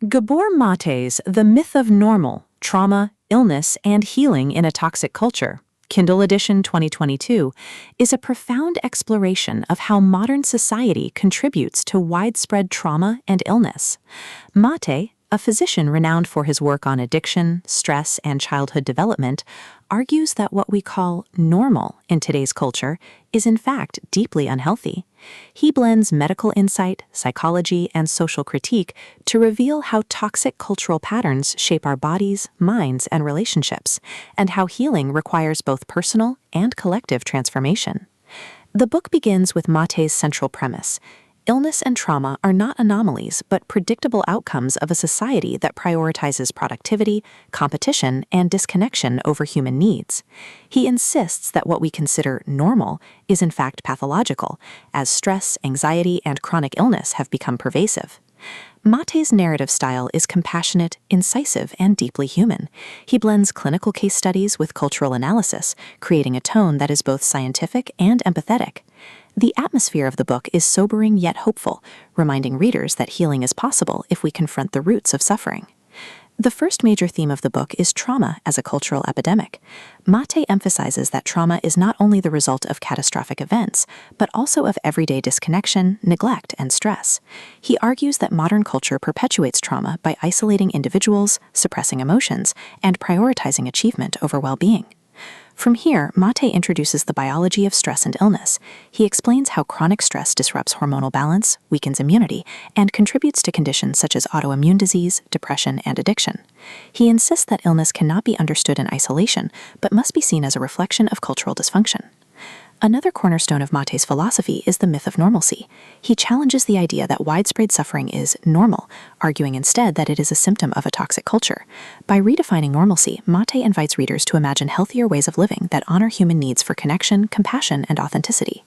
Gabor Maté's The Myth of Normal, Trauma, Illness, and Healing in a Toxic Culture, Kindle edition 2022, is a profound exploration of how modern society contributes to widespread trauma and illness. Maté, a physician renowned for his work on addiction, stress, and childhood development, argues that what we call normal in today's culture is in fact deeply unhealthy. He blends medical insight, psychology, and social critique to reveal how toxic cultural patterns shape our bodies, minds, and relationships, and how healing requires both personal and collective transformation. The book begins with Maté's central premise. Illness and trauma are not anomalies, but predictable outcomes of a society that prioritizes productivity, competition, and disconnection over human needs. He insists that what we consider normal is in fact pathological, as stress, anxiety, and chronic illness have become pervasive. Maté's narrative style is compassionate, incisive, and deeply human. He blends clinical case studies with cultural analysis, creating a tone that is both scientific and empathetic. The atmosphere of the book is sobering yet hopeful, reminding readers that healing is possible if we confront the roots of suffering. The first major theme of the book is trauma as a cultural epidemic. Maté emphasizes that trauma is not only the result of catastrophic events, but also of everyday disconnection, neglect, and stress. He argues that modern culture perpetuates trauma by isolating individuals, suppressing emotions, and prioritizing achievement over well-being. From here, Maté introduces the biology of stress and illness. He explains how chronic stress disrupts hormonal balance, weakens immunity, and contributes to conditions such as autoimmune disease, depression, and addiction. He insists that illness cannot be understood in isolation, but must be seen as a reflection of cultural dysfunction. Another cornerstone of Maté's philosophy is the myth of normalcy. He challenges the idea that widespread suffering is normal, arguing instead that it is a symptom of a toxic culture. By redefining normalcy, Maté invites readers to imagine healthier ways of living that honor human needs for connection, compassion, and authenticity.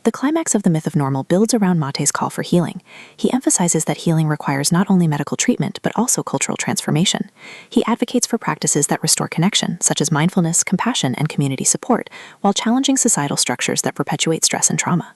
The climax of the myth of normal builds around Maté's call for healing. He emphasizes that healing requires not only medical treatment, but also cultural transformation. He advocates for practices that restore connection, such as mindfulness, compassion, and community support, while challenging societal structures that perpetuate stress and trauma.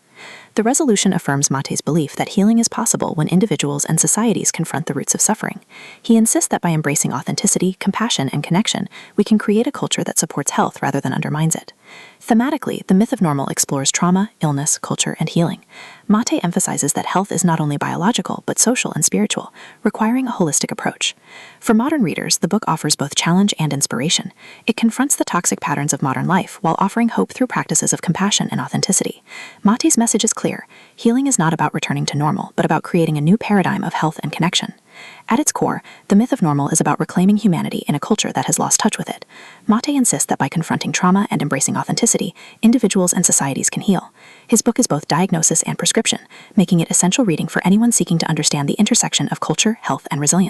The resolution affirms Maté's belief that healing is possible when individuals and societies confront the roots of suffering. He insists that by embracing authenticity, compassion, and connection, we can create a culture that supports health rather than undermines it. Thematically, the myth of normal explores trauma, illness, culture, and healing. Maté emphasizes that health is not only biological, but social and spiritual, requiring a holistic approach. For modern readers, the book offers both challenge and inspiration. It confronts the toxic patterns of modern life while offering hope through practices of compassion and authenticity. Maté's message is clear. Healing is not about returning to normal, but about creating a new paradigm of health and connection. At its core, the myth of normal is about reclaiming humanity in a culture that has lost touch with it. Maté insists that by confronting trauma and embracing authenticity, individuals and societies can heal. His book is both diagnosis and prescription, making it essential reading for anyone seeking to understand the intersection of culture, health, and resilience.